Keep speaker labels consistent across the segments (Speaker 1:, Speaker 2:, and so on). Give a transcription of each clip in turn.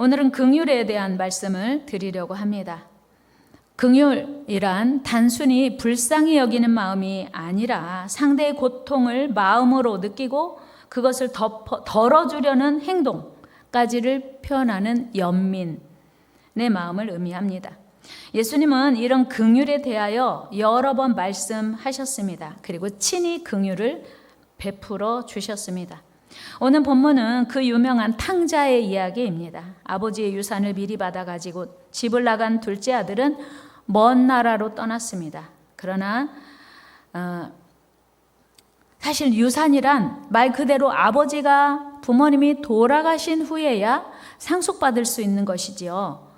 Speaker 1: 오늘은 긍휼에 대한 말씀을 드리려고 합니다. 긍휼이란 단순히 불쌍히 여기는 마음이 아니라 상대의 고통을 마음으로 느끼고 그것을 덜어주려는 행동까지를 표현하는 연민의 마음을 의미합니다. 예수님은 이런 긍휼에 대하여 여러 번 말씀하셨습니다. 그리고 친히 긍휼을 베풀어 주셨습니다. 오늘 본문은 그 유명한 탕자의 이야기입니다. 아버지의 유산을 미리 받아가지고 집을 나간 둘째 아들은 먼 나라로 떠났습니다. 그러나 사실 유산이란 말 그대로 아버지가 부모님이 돌아가신 후에야 상속받을 수 있는 것이지요.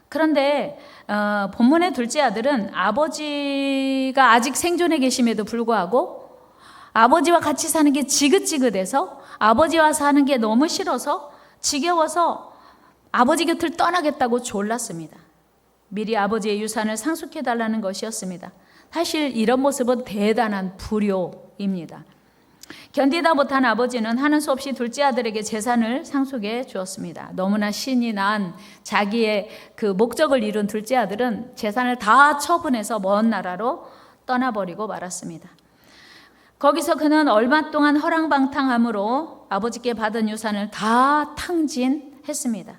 Speaker 1: 그런데 본문의 둘째 아들은 아버지가 아직 생존해 계심에도 불구하고 아버지와 같이 사는 게 지긋지긋해서 아버지와 사는 게 너무 싫어서 지겨워서 아버지 곁을 떠나겠다고 졸랐습니다. 미리 아버지의 유산을 상속해달라는 것이었습니다. 사실 이런 모습은 대단한 불효입니다. 견디다 못한 아버지는 하는 수 없이 둘째 아들에게 재산을 상속해 주었습니다. 너무나 신이 난 자기의 그 목적을 이룬 둘째 아들은 재산을 다 처분해서 먼 나라로 떠나버리고 말았습니다. 거기서 그는 얼마 동안 허랑방탕함으로 아버지께 받은 유산을 다 탕진했습니다.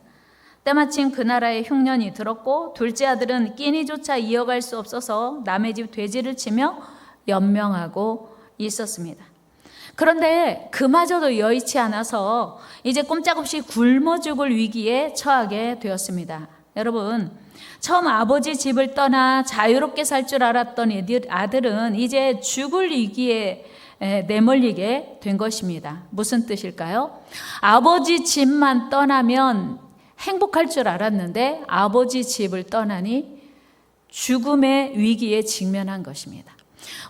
Speaker 1: 때마침 그 나라에 흉년이 들었고 둘째 아들은 끼니조차 이어갈 수 없어서 남의 집 돼지를 치며 연명하고 있었습니다. 그런데 그마저도 여의치 않아서 이제 꼼짝없이 굶어 죽을 위기에 처하게 되었습니다. 여러분, 처음 아버지 집을 떠나 자유롭게 살 줄 알았던 아들은 이제 죽을 위기에 내몰리게 된 것입니다. 무슨 뜻일까요? 아버지 집만 떠나면 행복할 줄 알았는데 아버지 집을 떠나니 죽음의 위기에 직면한 것입니다.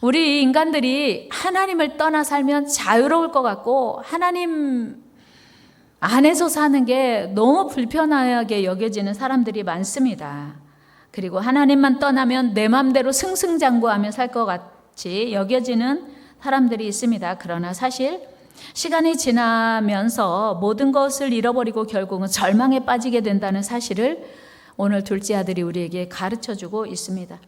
Speaker 1: 우리 인간들이 하나님을 떠나 살면 자유로울 것 같고 하나님 안에서 사는 게 너무 불편하게 여겨지는 사람들이 많습니다. 그리고 하나님만 떠나면 내 맘대로 승승장구하며 살 것 같이 여겨지는 사람들이 있습니다. 그러나 사실 시간이 지나면서 모든 것을 잃어버리고 결국은 절망에 빠지게 된다는 사실을 오늘 둘째 아들이 우리에게 가르쳐주고 있습니다.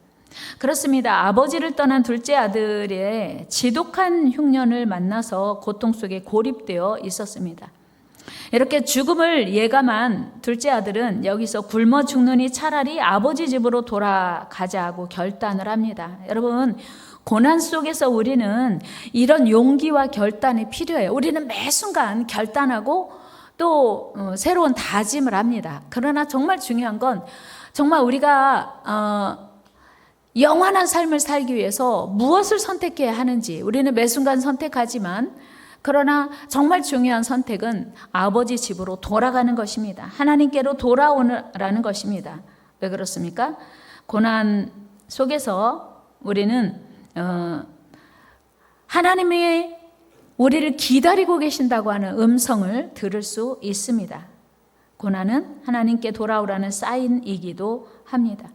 Speaker 1: 그렇습니다. 아버지를 떠난 둘째 아들의 지독한 흉년을 만나서 고통 속에 고립되어 있었습니다. 이렇게 죽음을 예감한 둘째 아들은 여기서 굶어 죽느니 차라리 아버지 집으로 돌아가자고 결단을 합니다. 여러분, 고난 속에서 우리는 이런 용기와 결단이 필요해요. 우리는 매 순간 결단하고 또 새로운 다짐을 합니다. 그러나 정말 중요한 건 정말 우리가 영원한 삶을 살기 위해서 무엇을 선택해야 하는지 우리는 매 순간 선택하지만 그러나 정말 중요한 선택은 아버지 집으로 돌아가는 것입니다. 하나님께로 돌아오라는 것입니다. 왜 그렇습니까? 고난 속에서 우리는 하나님이 우리를 기다리고 계신다고 하는 음성을 들을 수 있습니다. 고난은 하나님께 돌아오라는 사인이기도 합니다.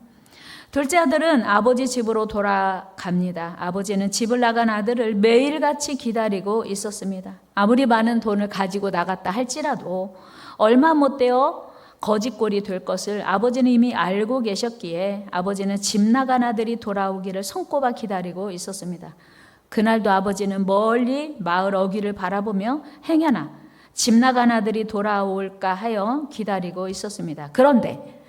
Speaker 1: 둘째 아들은 아버지 집으로 돌아갑니다. 아버지는 집을 나간 아들을 매일같이 기다리고 있었습니다. 아무리 많은 돈을 가지고 나갔다 할지라도 얼마 못 되어 거짓골이 될 것을 아버지는 이미 알고 계셨기에 아버지는 집 나간 아들이 돌아오기를 손꼽아 기다리고 있었습니다. 그날도 아버지는 멀리 마을 어귀를 바라보며 행여나 집 나간 아들이 돌아올까 하여 기다리고 있었습니다. 그런데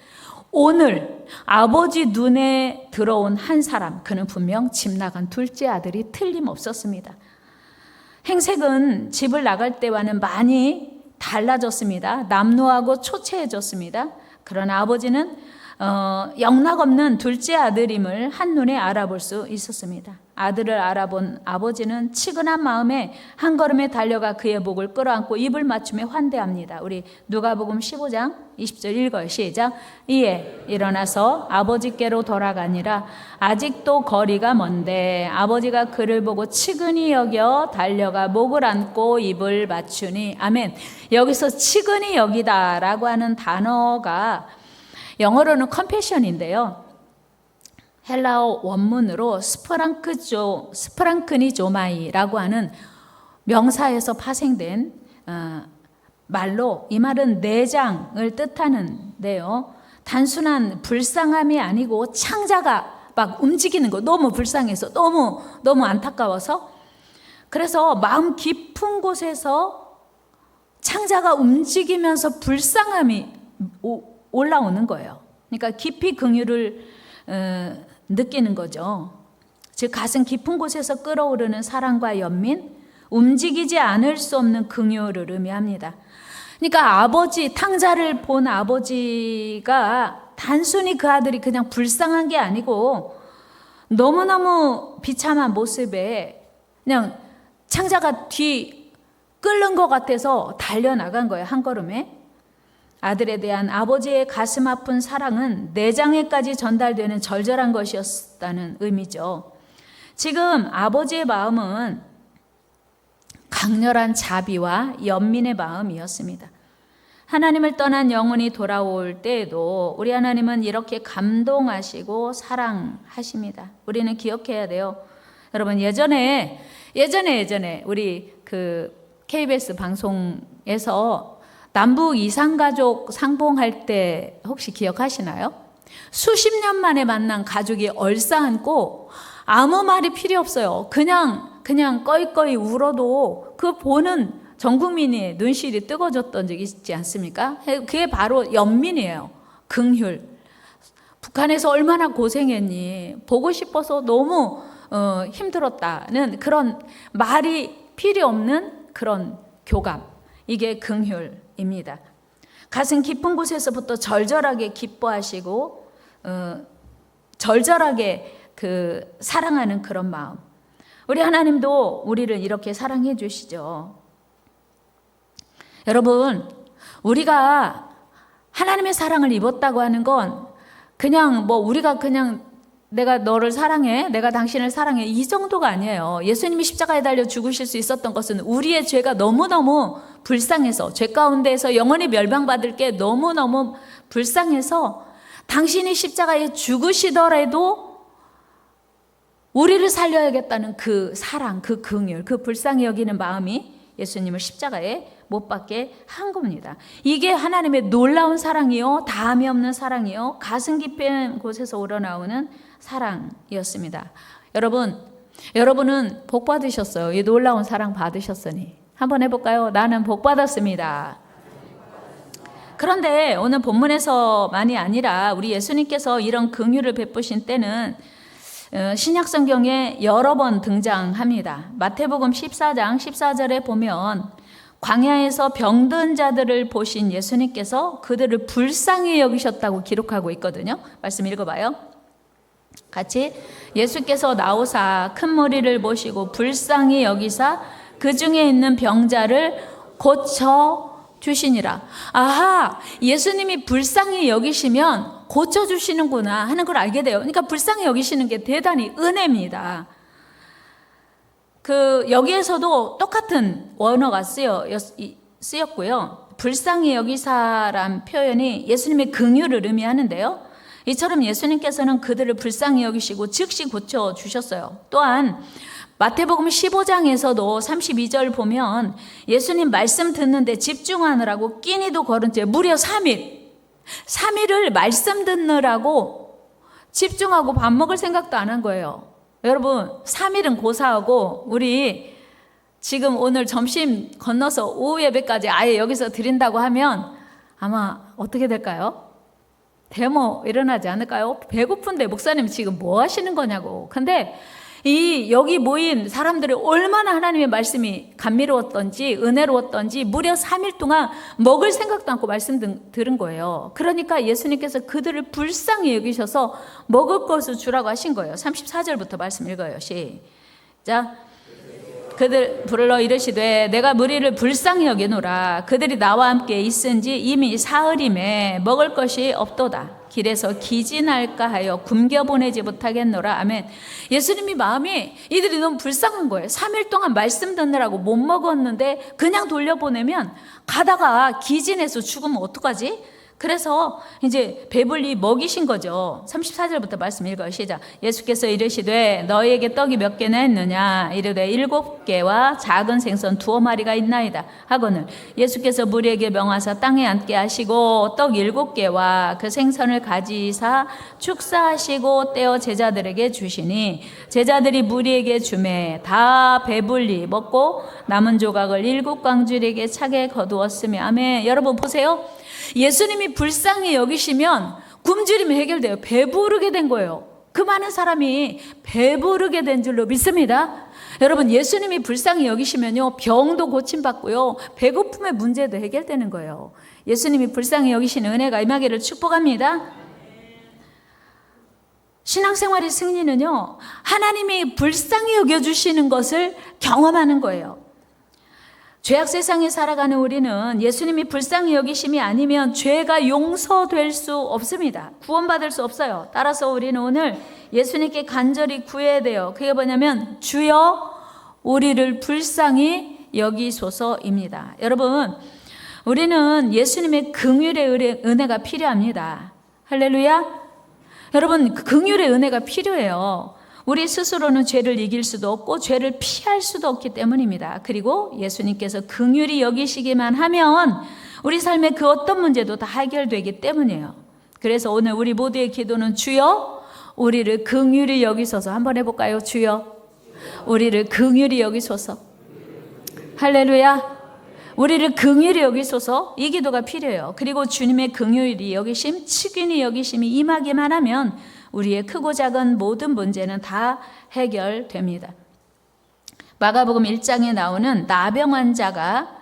Speaker 1: 오늘 아버지 눈에 들어온 한 사람, 그는 분명 집 나간 둘째 아들이 틀림없었습니다. 행색은 집을 나갈 때와는 많이 달라졌습니다. 남루하고 초췌해졌습니다. 그러나 아버지는 영락없는 둘째 아들임을 한눈에 알아볼 수 있었습니다. 아들을 알아본 아버지는 치근한 마음에 한 걸음에 달려가 그의 목을 끌어안고 입을 맞추며 환대합니다. 우리 누가복음 15장 20절 읽어요. 시작. 이에 일어나서 아버지께로 돌아가니라. 아직도 거리가 먼데 아버지가 그를 보고 치근히 여겨 달려가 목을 안고 입을 맞추니. 아멘. 여기서 치근히 여기다라고 하는 단어가 영어로는 컴패션인데요. 헬라어 원문으로 스프랑크니조마이라고 하는 명사에서 파생된 말로 이 말은 내장을 뜻하는데요. 단순한 불쌍함이 아니고 창자가 막 움직이는 거 너무 불쌍해서 너무 안타까워서 그래서 마음 깊은 곳에서 창자가 움직이면서 불쌍함이 올라오는 거예요. 그러니까 깊이 긍휼을 느끼는 거죠. 즉 가슴 깊은 곳에서 끓어오르는 사랑과 연민, 움직이지 않을 수 없는 긍휼을 의미합니다. 그러니까 아버지, 탕자를 본 아버지가 단순히 그 아들이 그냥 불쌍한 게 아니고 너무너무 비참한 모습에 그냥 창자가 끓는 것 같아서 달려나간 거예요. 한 걸음에. 아들에 대한 아버지의 가슴 아픈 사랑은 내장에까지 전달되는 절절한 것이었다는 의미죠. 지금 아버지의 마음은 강렬한 자비와 연민의 마음이었습니다. 하나님을 떠난 영혼이 돌아올 때에도 우리 하나님은 이렇게 감동하시고 사랑하십니다. 우리는 기억해야 돼요. 여러분 예전에 우리 그 KBS 방송에서 남북 이산가족 상봉할 때 혹시 기억하시나요? 수십 년 만에 만난 가족이 얼싸안고 아무 말이 필요 없어요. 그냥 꺼이꺼이 울어도 그 보는 전 국민이 눈시울이 뜨거워졌던 적이 있지 않습니까? 그게 바로 연민이에요. 긍휼. 북한에서 얼마나 고생했니? 보고 싶어서 너무 힘들었다는 그런 말이 필요 없는 그런 교감. 이게 긍휼입니다. 가슴 깊은 곳에서부터 절절하게 기뻐하시고 절절하게 그 사랑하는 그런 마음. 우리 하나님도 우리를 이렇게 사랑해 주시죠. 여러분, 우리가 하나님의 사랑을 입었다고 하는 건 그냥 우리가 그냥 내가 너를 사랑해, 내가 당신을 사랑해 이 정도가 아니에요. 예수님이 십자가에 달려 죽으실 수 있었던 것은 우리의 죄가 너무너무 불쌍해서 죄 가운데에서 영원히 멸망받을 게 너무너무 불쌍해서 당신이 십자가에 죽으시더라도 우리를 살려야겠다는 그 사랑, 그 긍휼, 그 불쌍히 여기는 마음이 예수님을 십자가에 못 박게 한 겁니다. 이게 하나님의 놀라운 사랑이요, 다함이 없는 사랑이요, 가슴 깊은 곳에서 우러나오는 사랑이었습니다. 여러분은 복 받으셨어요. 이 놀라운 사랑 받으셨으니 한번 해볼까요? 나는 복 받았습니다. 그런데 오늘 본문에서만이 아니라 우리 예수님께서 이런 긍휼을 베푸신 때는 신약 성경에 여러 번 등장합니다. 마태복음 14장 14절에 보면 광야에서 병든 자들을 보신 예수님께서 그들을 불쌍히 여기셨다고 기록하고 있거든요. 말씀 읽어봐요. 같이. 예수께서 나오사 큰 무리를 보시고 불쌍히 여기사 그 중에 있는 병자를 고쳐 주시니라. 아하, 예수님이 불쌍히 여기시면 고쳐주시는구나 하는 걸 알게 돼요. 그러니까 불쌍히 여기시는 게 대단히 은혜입니다. 여기에서도 똑같은 원어가 쓰였고요. 불쌍히 여기사란 표현이 예수님의 긍휼을 의미하는데요. 이처럼 예수님께서는 그들을 불쌍히 여기시고 즉시 고쳐주셨어요. 또한 마태복음 15장에서도 32절 보면 예수님 말씀 듣는데 집중하느라고 끼니도 거른 채 무려 3일을 말씀 듣느라고 집중하고 밥 먹을 생각도 안 한 거예요. 여러분 3일은 고사하고 우리 지금 오늘 점심 건너서 오후 예배까지 아예 여기서 드린다고 하면 아마 어떻게 될까요? 데모 일어나지 않을까요? 배고픈데 목사님 지금 뭐 하시는 거냐고. 근데 여기 모인 사람들이 얼마나 하나님의 말씀이 감미로웠던지 은혜로웠던지 무려 3일 동안 먹을 생각도 않고 말씀 들은 거예요. 그러니까 예수님께서 그들을 불쌍히 여기셔서 먹을 것을 주라고 하신 거예요. 34절부터 말씀 읽어요. 시작. 그들 불러 이르시되 내가 무리를 불쌍히 여기노라. 그들이 나와 함께 있은지 이미 사흘임에 먹을 것이 없도다. 길에서 기진할까 하여 굶겨보내지 못하겠노라. 아멘. 예수님이 마음이 이들이 너무 불쌍한 거예요. 3일 동안 말씀 듣느라고 못 먹었는데 그냥 돌려보내면 가다가 기진해서 죽으면 어떡하지? 그래서 이제 배불리 먹이신 거죠. 34절부터 말씀 읽어요. 시작. 예수께서 이르시되 너희에게 떡이 몇 개나 있느냐 이르되 7개와 작은 생선 2마리가 있나이다 하거늘 예수께서 무리에게 명하사 땅에 앉게 하시고 떡 7개와 그 생선을 가지사 축사하시고 떼어 제자들에게 주시니 제자들이 무리에게 주매 다 배불리 먹고 남은 조각을 7광주리에게 차게 거두었으며 아멘. 여러분 보세요. 예수님이 불쌍히 여기시면 굶주림이 해결돼요. 배부르게 된 거예요. 그 많은 사람이 배부르게 된 줄로 믿습니다. 여러분 예수님이 불쌍히 여기시면요 병도 고침받고요 배고픔의 문제도 해결되는 거예요. 예수님이 불쌍히 여기시는 은혜가 임하기를 축복합니다. 신앙생활의 승리는요 하나님이 불쌍히 여겨주시는 것을 경험하는 거예요. 죄악 세상에 살아가는 우리는 예수님이 불쌍히 여기심이 아니면 죄가 용서될 수 없습니다. 구원받을 수 없어요. 따라서 우리는 오늘 예수님께 간절히 구해야 돼요. 그게 뭐냐면 주여 우리를 불쌍히 여기소서입니다. 여러분 우리는 예수님의 긍휼의 은혜가 필요합니다. 할렐루야. 여러분 긍휼의 은혜가 필요해요. 우리 스스로는 죄를 이길 수도 없고 죄를 피할 수도 없기 때문입니다. 그리고 예수님께서 긍휼히 여기시기만 하면 우리 삶의 그 어떤 문제도 다 해결되기 때문이에요. 그래서 오늘 우리 모두의 기도는 주여 우리를 긍휼히 여기소서. 한번 해볼까요? 주여 우리를 긍휼히 여기소서. 할렐루야. 우리를 긍휼히 여기소서. 이 기도가 필요해요. 그리고 주님의 긍휼히 여기심, 측은히 여기심이 임하기만 하면 우리의 크고 작은 모든 문제는 다 해결됩니다. 마가복음 1장에 나오는 나병 환자가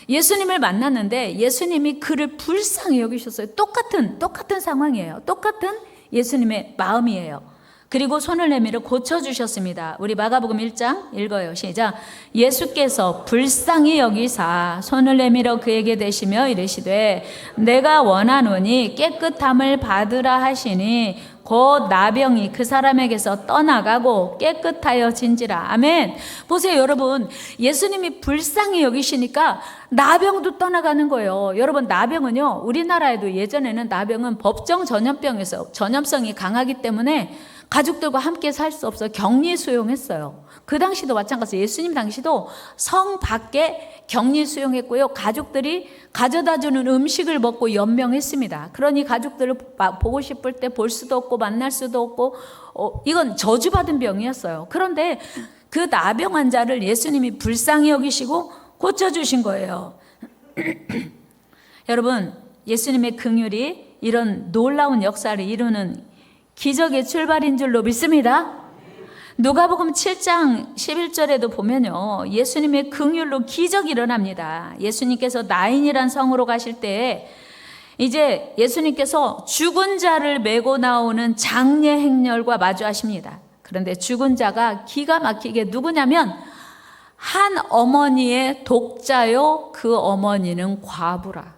Speaker 1: 예수님을 만났는데 예수님이 그를 불쌍히 여기셨어요. 똑같은 상황이에요. 똑같은 예수님의 마음이에요. 그리고 손을 내밀어 고쳐주셨습니다. 우리 마가복음 1장 읽어요. 시작. 예수께서 불쌍히 여기사 손을 내밀어 그에게 대시며 이르시되 내가 원하노니 깨끗함을 받으라 하시니 곧 나병이 그 사람에게서 떠나가고 깨끗하여진지라. 아멘. 보세요 여러분 예수님이 불쌍히 여기시니까 나병도 떠나가는 거예요. 여러분 나병은요 우리나라에도 예전에는 나병은 법정 전염병에서 전염성이 강하기 때문에 가족들과 함께 살 수 없어 격리 수용했어요. 그 당시도 마찬가지예요. 예수님 당시도 성 밖에 격리 수용했고요. 가족들이 가져다주는 음식을 먹고 연명했습니다. 그러니 가족들을 보고 싶을 때 볼 수도 없고 만날 수도 없고 이건 저주받은 병이었어요. 그런데 그 나병 환자를 예수님이 불쌍히 여기시고 고쳐주신 거예요. 여러분 예수님의 긍휼이 이런 놀라운 역사를 이루는 기적의 출발인 줄로 믿습니다. 누가복음 7장 11절에도 보면요 예수님의 긍휼로 기적이 일어납니다. 예수님께서 나인이란 성으로 가실 때 이제 예수님께서 죽은 자를 메고 나오는 장례 행렬과 마주하십니다. 그런데 죽은 자가 기가 막히게 누구냐면 한 어머니의 독자요 그 어머니는 과부라.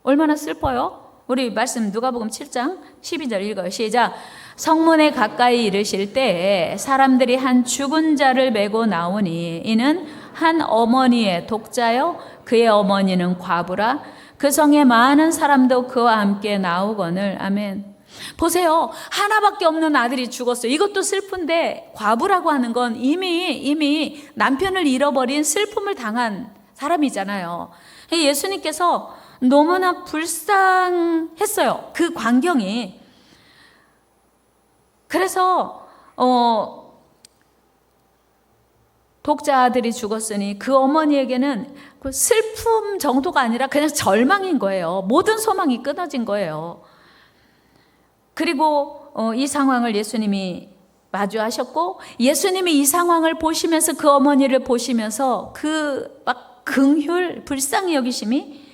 Speaker 1: 얼마나 슬퍼요? 우리 말씀 누가복음 7장 12절 읽어요. 시작. 성문에 가까이 이르실 때에 사람들이 한 죽은 자를 메고 나오니 이는 한 어머니의 독자요 그의 어머니는 과부라. 그 성에 많은 사람도 그와 함께 나오거늘. 아멘. 보세요. 하나밖에 없는 아들이 죽었어요. 이것도 슬픈데 과부라고 하는 건 이미 남편을 잃어버린 슬픔을 당한 사람이잖아요. 예수님께서 너무나 불쌍했어요. 그 광경이. 그래서 독자 아들이 죽었으니 그 어머니에게는 그 슬픔 정도가 아니라 그냥 절망인 거예요. 모든 소망이 끊어진 거예요. 그리고 이 상황을 예수님이 마주하셨고 예수님이 이 상황을 보시면서 그 어머니를 보시면서 그 막 긍휼 불쌍히 여기심이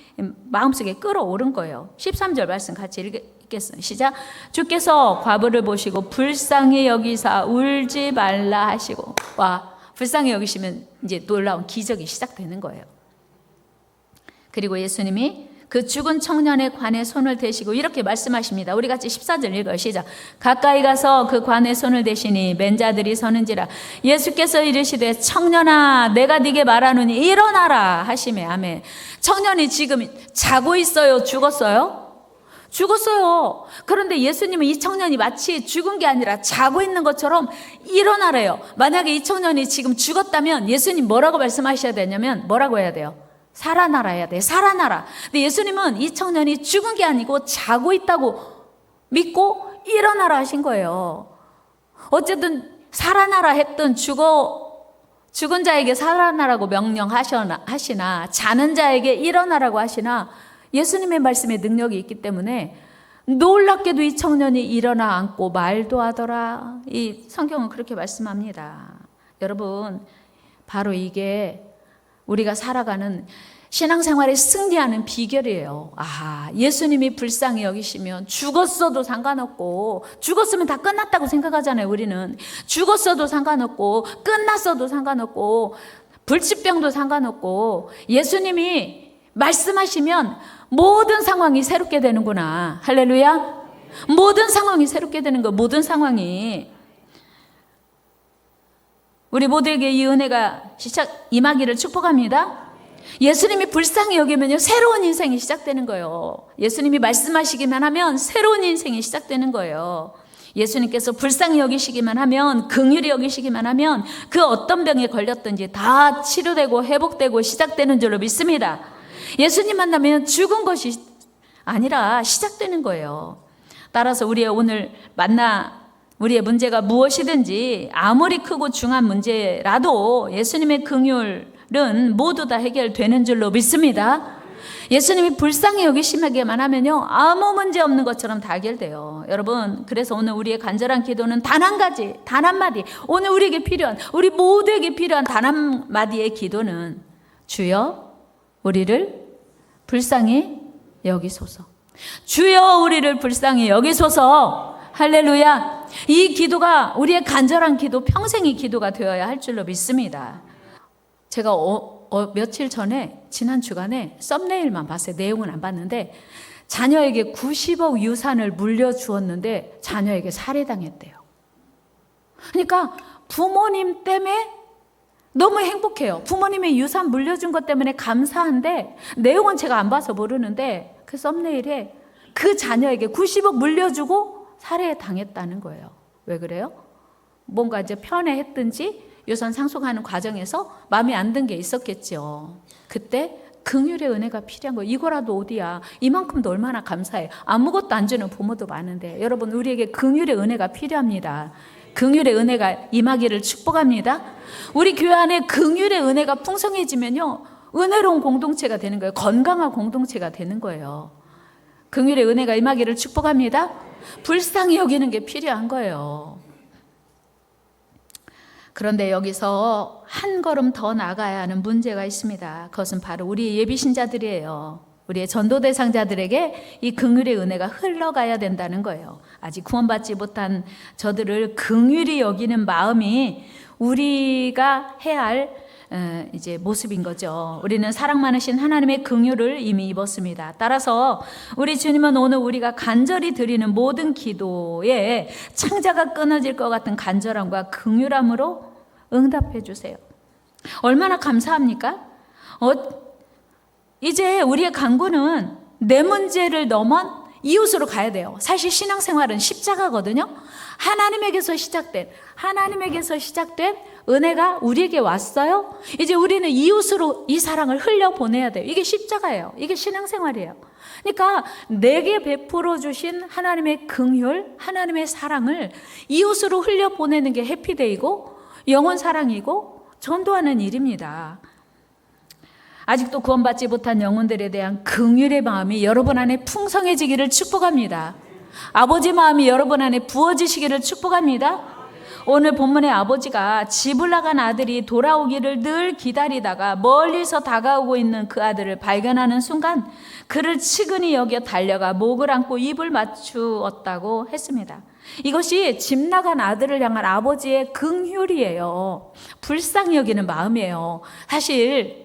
Speaker 1: 마음속에 끌어오른 거예요. 13절 말씀 같이 읽겠습니다. 시작. 주께서 과부를 보시고 불쌍히 여기사 울지 말라 하시고. 와, 불쌍히 여기시면 이제 놀라운 기적이 시작되는 거예요. 그리고 예수님이 그 죽은 청년의 관에 손을 대시고 이렇게 말씀하십니다. 우리 같이 14절 읽어요. 시작. 가까이 가서 그 관에 손을 대시니 맨 자들이 서는지라. 예수께서 이르시되 청년아 내가 네게 말하노니 일어나라 하시매. 아멘. 청년이 지금 자고 있어요? 죽었어요? 죽었어요. 그런데 예수님은 이 청년이 마치 죽은 게 아니라 자고 있는 것처럼 일어나래요. 만약에 이 청년이 지금 죽었다면 예수님 뭐라고 말씀하셔야 되냐면 뭐라고 해야 돼요? 살아나라 해야 돼. 살아나라. 근데 예수님은 이 청년이 죽은 게 아니고 자고 있다고 믿고 일어나라 하신 거예요. 어쨌든 살아나라 했던 죽은 자에게 살아나라고 명령하시나 자는 자에게 일어나라고 하시나 예수님의 말씀에 능력이 있기 때문에 놀랍게도 이 청년이 일어나 앉고 말도 하더라. 이 성경은 그렇게 말씀합니다. 여러분, 바로 이게 우리가 살아가는 신앙생활에 승리하는 비결이에요. 예수님이 불쌍히 여기시면 죽었어도 상관없고, 죽었으면 다 끝났다고 생각하잖아요. 우리는 죽었어도 상관없고 끝났어도 상관없고 불치병도 상관없고 예수님이 말씀하시면 모든 상황이 새롭게 되는구나. 할렐루야. 모든 상황이 새롭게 되는 거. 모든 상황이 우리 모두에게 이 은혜가 임하기를 축복합니다. 예수님이 불쌍히 여기면요 새로운 인생이 시작되는 거예요. 예수님이 말씀하시기만 하면 새로운 인생이 시작되는 거예요. 예수님께서 불쌍히 여기시기만 하면, 긍휼히 여기시기만 하면 그 어떤 병에 걸렸든지 다 치료되고 회복되고 시작되는 줄로 믿습니다. 예수님 만나면 죽은 것이 아니라 시작되는 거예요. 따라서 우리의 문제가 무엇이든지 아무리 크고 중한 문제라도 예수님의 긍휼은 모두 다 해결되는 줄로 믿습니다. 예수님이 불쌍히 여기시기만 하면요 아무 문제 없는 것처럼 다 해결돼요. 여러분, 그래서 오늘 우리의 간절한 기도는 단 한 가지, 단 한마디, 오늘 우리 모두에게 필요한 단 한마디의 기도는 주여 우리를 불쌍히 여기소서. 주여 우리를 불쌍히 여기소서. 할렐루야. 이 기도가 우리의 간절한 기도, 평생의 기도가 되어야 할 줄로 믿습니다. 제가 며칠 전에 지난 주간에 썸네일만 봤어요. 내용은 안 봤는데 자녀에게 90억 유산을 물려주었는데 자녀에게 살해당했대요. 그러니까 부모님 때문에 너무 행복해요. 부모님의 유산 물려준 것 때문에 감사한데 내용은 제가 안 봐서 모르는데 그 썸네일에 그 자녀에게 90억 물려주고 살해당했다는 거예요. 왜 그래요? 뭔가 이제 편애했든지 유산 상속하는 과정에서 마음에 안 든 게 있었겠죠. 그때 긍휼의 은혜가 필요한 거예요. 이거라도 어디야. 이만큼도 얼마나 감사해. 아무것도 안 주는 부모도 많은데 여러분, 우리에게 긍휼의 은혜가 필요합니다. 긍휼의 은혜가 임하기를 축복합니다. 우리 교회 안에 긍휼의 은혜가 풍성해지면요 은혜로운 공동체가 되는 거예요. 건강한 공동체가 되는 거예요. 긍휼의 은혜가 임하기를 축복합니다. 불쌍히 여기는 게 필요한 거예요. 그런데 여기서 한 걸음 더 나가야 하는 문제가 있습니다. 그것은 바로 우리 예비신자들이에요. 우리의 전도 대상자들에게 이 긍휼의 은혜가 흘러가야 된다는 거예요. 아직 구원받지 못한 저들을 긍휼히 여기는 마음이 우리가 해야 할 이제 모습인 거죠. 우리는 사랑 많으신 하나님의 긍휼을 이미 입었습니다. 따라서 우리 주님은 오늘 우리가 간절히 드리는 모든 기도에 창자가 끊어질 것 같은 간절함과 긍휼함으로 응답해 주세요. 얼마나 감사합니까? 이제 우리의 간구는 내 문제를 넘어 이웃으로 가야 돼요. 사실 신앙생활은 십자가거든요. 하나님에게서 시작된 은혜가 우리에게 왔어요. 이제 우리는 이웃으로 이 사랑을 흘려보내야 돼요. 이게 십자가예요. 이게 신앙생활이에요. 그러니까 내게 베풀어 주신 하나님의 긍휼, 하나님의 사랑을 이웃으로 흘려보내는 게 해피데이고 영혼 사랑이고 전도하는 일입니다. 아직도 구원받지 못한 영혼들에 대한 긍휼의 마음이 여러분 안에 풍성해지기를 축복합니다. 아버지 마음이 여러분 안에 부어지시기를 축복합니다. 오늘 본문의 아버지가 집을 나간 아들이 돌아오기를 늘 기다리다가 멀리서 다가오고 있는 그 아들을 발견하는 순간 그를 측은히 여겨 달려가 목을 안고 입을 맞추었다고 했습니다. 이것이 집 나간 아들을 향한 아버지의 긍휼이에요. 불쌍히 여기는 마음이에요. 사실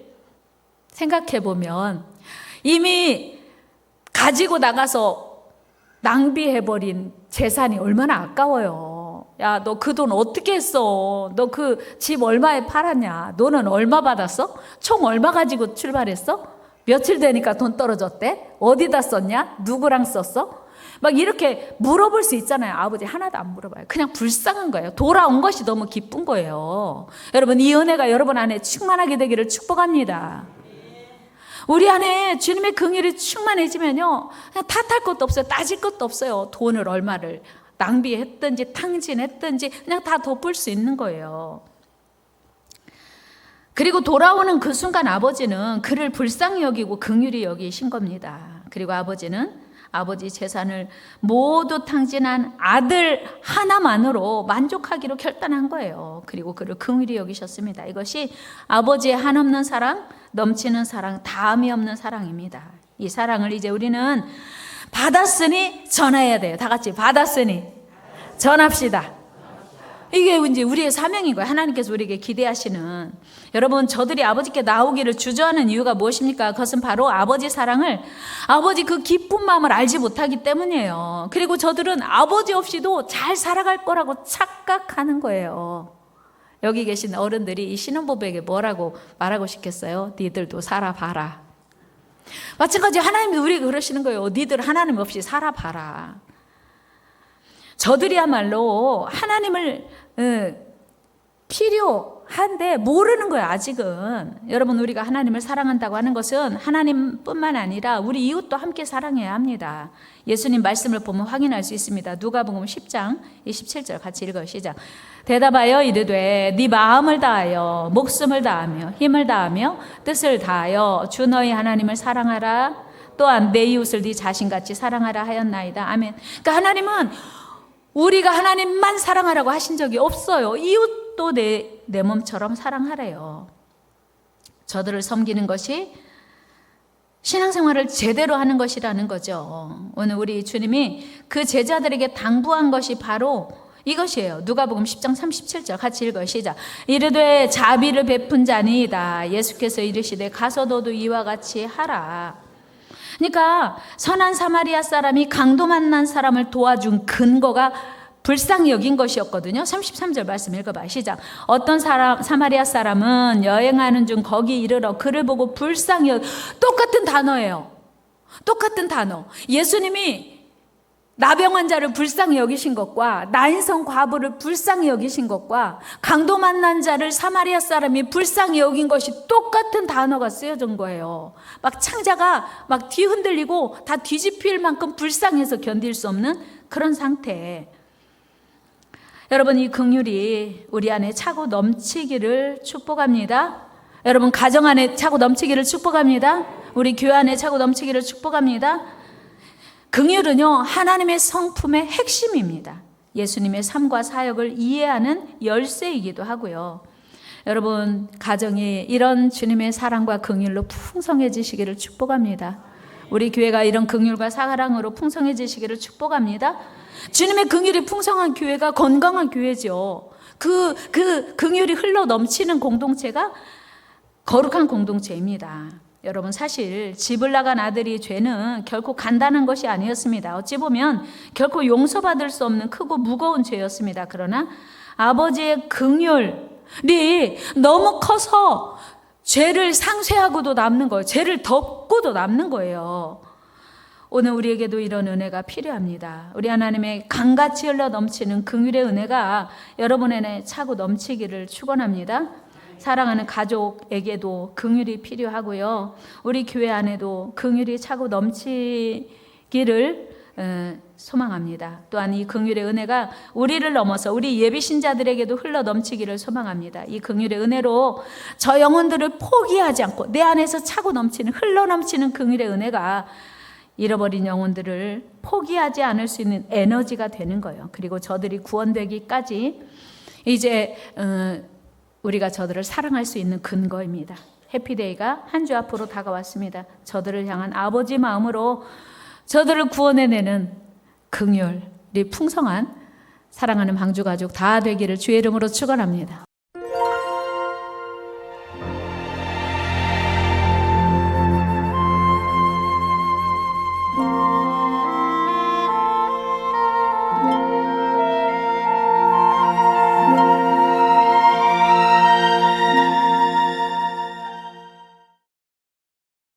Speaker 1: 생각해보면 이미 가지고 나가서 낭비해버린 재산이 얼마나 아까워요. 야, 너 그 돈 어떻게 했어? 너 그 집 얼마에 팔았냐? 너는 얼마 받았어? 총 얼마 가지고 출발했어? 며칠 되니까 돈 떨어졌대? 어디다 썼냐? 누구랑 썼어? 막 이렇게 물어볼 수 있잖아요. 아버지 하나도 안 물어봐요. 그냥 불쌍한 거예요. 돌아온 것이 너무 기쁜 거예요. 여러분, 이 은혜가 여러분 안에 충만하게 되기를 축복합니다. 우리 안에 주님의 긍휼이 충만해지면요, 그냥 탓할 것도 없어요. 따질 것도 없어요. 돈을 얼마를 낭비했든지 탕진했든지 그냥 다 덮을 수 있는 거예요. 그리고 돌아오는 그 순간 아버지는 그를 불쌍히 여기고 긍휼히 여기신 겁니다. 그리고 아버지는 아버지 재산을 모두 탕진한 아들 하나만으로 만족하기로 결단한 거예요. 그리고 그를 긍휼히 여기셨습니다. 이것이 아버지의 한없는 사랑, 넘치는 사랑, 다함이 없는 사랑입니다. 이 사랑을 이제 우리는 받았으니 전해야 돼요. 다 같이 받았으니 전합시다. 이게 이제 우리의 사명인 거예요. 하나님께서 우리에게 기대하시는. 여러분, 저들이 아버지께 나오기를 주저하는 이유가 무엇입니까? 그것은 바로 아버지 사랑을, 아버지 그 깊은 마음을 알지 못하기 때문이에요. 그리고 저들은 아버지 없이도 잘 살아갈 거라고 착각하는 거예요. 여기 계신 어른들이 이 신혼부부에게 뭐라고 말하고 싶겠어요? 니들도 살아봐라. 마찬가지 하나님이 우리에게 그러시는 거예요. 니들 하나님 없이 살아봐라. 저들이야말로 하나님을 필요한데 모르는 거예요. 아직은. 여러분, 우리가 하나님을 사랑한다고 하는 것은 하나님뿐만 아니라 우리 이웃도 함께 사랑해야 합니다. 예수님 말씀을 보면 확인할 수 있습니다. 누가복음 10장 27절 같이 읽어요. 시작. 대답하여 이르되 네 마음을 다하여 목숨을 다하며 힘을 다하며 뜻을 다하여 주 너희 하나님을 사랑하라. 또한 내 이웃을 네 자신같이 사랑하라 하였나이다. 아멘. 그러니까 하나님은 우리가 하나님만 사랑하라고 하신 적이 없어요. 이웃도 내 몸처럼 사랑하래요. 저들을 섬기는 것이 신앙생활을 제대로 하는 것이라는 거죠. 오늘 우리 주님이 그 제자들에게 당부한 것이 바로 이것이에요. 누가복음 10장 37절 같이 읽어요. 시작. 이르되 자비를 베푼 자니이다. 예수께서 이르시되 가서 너도 이와 같이 하라. 그러니까 선한 사마리아 사람이 강도 만난 사람을 도와준 근거가 불쌍히 여긴 것이었거든요. 33절 말씀 읽어봐. 시작. 어떤 사마리아 사람은 여행하는 중 거기 이르러 그를 보고 불쌍히 똑같은 단어예요. 똑같은 단어. 예수님이 나병 환자를 불쌍히 여기신 것과 나인성 과부를 불쌍히 여기신 것과 강도 만난 자를 사마리아 사람이 불쌍히 여긴 것이 똑같은 단어가 쓰여진 거예요. 막 창자가 막 뒤흔들리고 다 뒤집힐 만큼 불쌍해서 견딜 수 없는 그런 상태. 여러분, 이 긍휼이 우리 안에 차고 넘치기를 축복합니다. 여러분, 가정 안에 차고 넘치기를 축복합니다. 우리 교회 안에 차고 넘치기를 축복합니다. 긍휼은요, 하나님의 성품의 핵심입니다. 예수님의 삶과 사역을 이해하는 열쇠이기도 하고요. 여러분, 가정이 이런 주님의 사랑과 긍휼로 풍성해지시기를 축복합니다. 우리 교회가 이런 긍휼과 사랑으로 풍성해지시기를 축복합니다. 주님의 긍휼이 풍성한 교회가 건강한 교회죠. 그 긍휼이 흘러 넘치는 공동체가 거룩한 공동체입니다. 여러분, 사실 집을 나간 아들이 죄는 결코 간단한 것이 아니었습니다. 어찌 보면 결코 용서받을 수 없는 크고 무거운 죄였습니다. 그러나 아버지의 긍휼이 너무 커서 죄를 상쇄하고도 남는 거예요. 죄를 덮고도 남는 거예요. 오늘 우리에게도 이런 은혜가 필요합니다. 우리 하나님의 강같이 흘러 넘치는 긍휼의 은혜가 여러분에게 차고 넘치기를 축원합니다. 사랑하는 가족에게도 긍휼이 필요하고요. 우리 교회 안에도 긍휼이 차고 넘치기를 소망합니다. 또한 이 긍휼의 은혜가 우리를 넘어서 우리 예비 신자들에게도 흘러 넘치기를 소망합니다. 이 긍휼의 은혜로 저 영혼들을 포기하지 않고 내 안에서 차고 넘치는 흘러 넘치는 긍휼의 은혜가 잃어버린 영혼들을 포기하지 않을 수 있는 에너지가 되는 거예요. 그리고 저들이 구원되기까지 이제 우리가 저들을 사랑할 수 있는 근거입니다. 해피데이가 한 주 앞으로 다가왔습니다. 저들을 향한 아버지 마음으로 저들을 구원해내는 긍휼이 풍성한 사랑하는 방주가족 다 되기를 주의 이름으로 축원합니다.